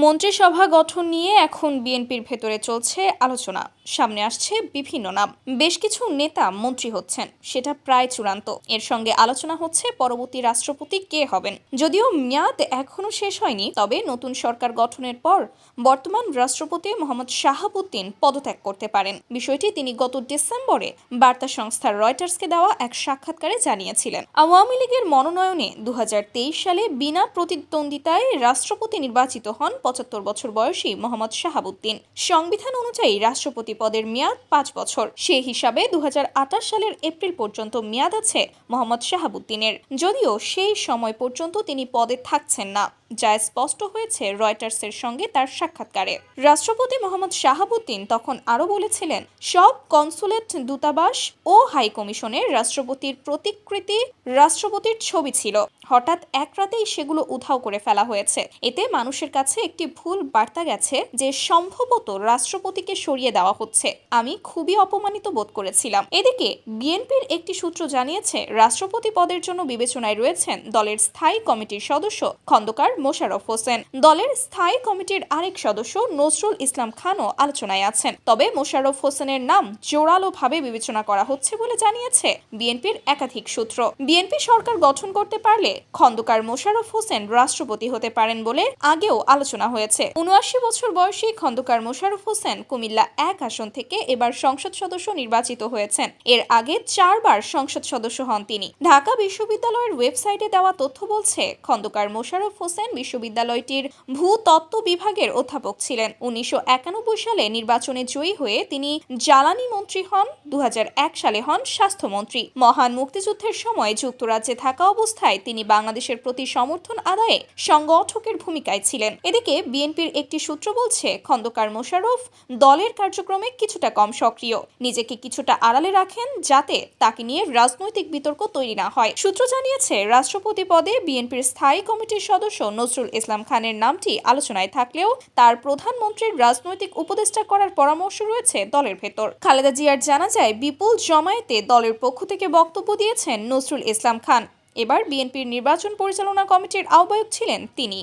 মন্ত্রিসভা গঠন নিয়ে এখন বিএনপির ভেতরে চলছে আলোচনা। সামনে আসছে বিভিন্ন নাম। বেশ কিছু নেতা মন্ত্রী হচ্ছেন, সেটা প্রায় চূড়ান্ত। এর সঙ্গে আলোচনা হচ্ছে পরবর্তী রাষ্ট্রপতি কে হবেন। যদিও মেয়াদ এখনো শেষ হয়নি, তবে নতুন সরকার গঠনের পর বর্তমান রাষ্ট্রপতি মোহাম্মদ শাহাবুদ্দিন পদত্যাগ করতে পারেন। বিষয়টি তিনি গত ডিসেম্বরে বার্তা সংস্থা রয়টার্সকে দেওয়া এক সাক্ষাৎকারে জানিয়েছিলেন। আওয়ামী লীগের মনোনয়নে 2023 সালে বিনা প্রতিদ্বন্দ্বিতায় রাষ্ট্রপতি নির্বাচিত হন 75 বছর বয়সী মোহাম্মদ শাহাবুদ্দিন। সংবিধান অনুযায়ী রাষ্ট্রপতি পদের মেয়াদ 5 বছর। সে হিসাবে 2028 সালের এপ্রিল পর্যন্ত মেয়াদ আছে মোহাম্মদ শাহাবুদ্দিনের। যদিও সেই সময় পর্যন্ত তিনি পদে থাকছেন না, যা স্পষ্ট হয়েছে রয়টার্সের সঙ্গে তার সাক্ষাৎকারে। রাষ্ট্রপতি মোহাম্মদ শাহাবুদ্দিন তখন আরও বলেছিলেন, সব কনসুলেট, দূতাবাস ও হাই কমিশনের রাষ্ট্রপতির প্রতিকৃতি, রাষ্ট্রপতির ছবি ছিল। হঠাৎ এক রাতেই সেগুলো উধাও করে ফেলা হয়েছে। এতে মানুষের কাছে একটি ভুল বার্তা গেছে যে সম্ভবত রাষ্ট্রপতিকে সরিয়ে দেওয়া হচ্ছে। আমি খুবই অপমানিত বোধ করেছিলাম। এদিকে বিএনপির একটি সূত্র জানিয়েছে, রাষ্ট্রপতি পদের জন্য বিবেচনায় রয়েছেন দলের স্থায়ী কমিটির সদস্য খন্দকার মোশাররফ হোসেন। দলের স্থায়ী কমিটির আরেক সদস্য নজরুল ইসলাম খানও আলোচনায় আছেন। তবে মোশাররফ হোসেনের নাম জোরালোভাবে বিবেচনা করা হচ্ছে বলে জানিয়েছে বিএনপির একাধিক সূত্র। বিএনপি সরকার গঠন করতে পারলে খন্দকার মোশাররফ হোসেন রাষ্ট্রপতি হতে পারেন বলে আগেও আলোচনা হয়েছে। ৭৯ বছর বয়সী খন্দকার মোশাররফ হোসেন কুমিল্লা 1 আসন থেকে এবার সংসদ সদস্য নির্বাচিত হয়েছেন। এর আগে 4 বার সংসদ সদস্য হন তিনি। ঢাকা বিশ্ববিদ্যালয়ের ওয়েবসাইটে দেওয়া তথ্য বলছে, খন্দকার মোশাররফ হোসেন বিশ্ববিদ্যালয়টির ভূতত্ত্ব বিভাগের অধ্যাপক ছিলেন। ১৯৯১ সালে নির্বাচনে জয়ী হয়ে তিনি জ্বালানি মন্ত্রী হন। ২০০১ সালে হন স্বাস্থ্যমন্ত্রী। মহান মুক্তিযুদ্ধের সময় যুক্তরাজ্যে থাকা অবস্থায় তিনি বাংলাদেশের প্রতি সমর্থন আদায়ে সংগঠকের ভূমিকায় ছিলেন। এদিকে বিএনপির একটি সূত্র বলছে, খন্দকার মোশাররফ দলের কার্যক্রমে কিছুটা কম সক্রিয়, নিজেকে কিছুটা আড়ালে রাখেন যাতে তাকে নিয়ে রাজনৈতিক বিতর্ক তৈরি না হয়। সূত্র জানিয়েছে, রাষ্ট্রপতি পদে বিএনপির স্থায়ী কমিটির সদস্য নজরুল ইসলাম খানের নামটি আলোচনায় থাকলেও তার প্রধানমন্ত্রীর রাজনৈতিক উপদেষ্টা করার পরামর্শ রয়েছে দলের ভেতর। খালেদা জিয়ার জানাজায় বিপুল জমায়েতে দলের পক্ষ থেকে বক্তব্য দিয়েছেন নজরুল ইসলাম খান। এবার বিএনপির নির্বাচন পরিচালনা কমিটির আহ্বায়ক ছিলেন তিনি।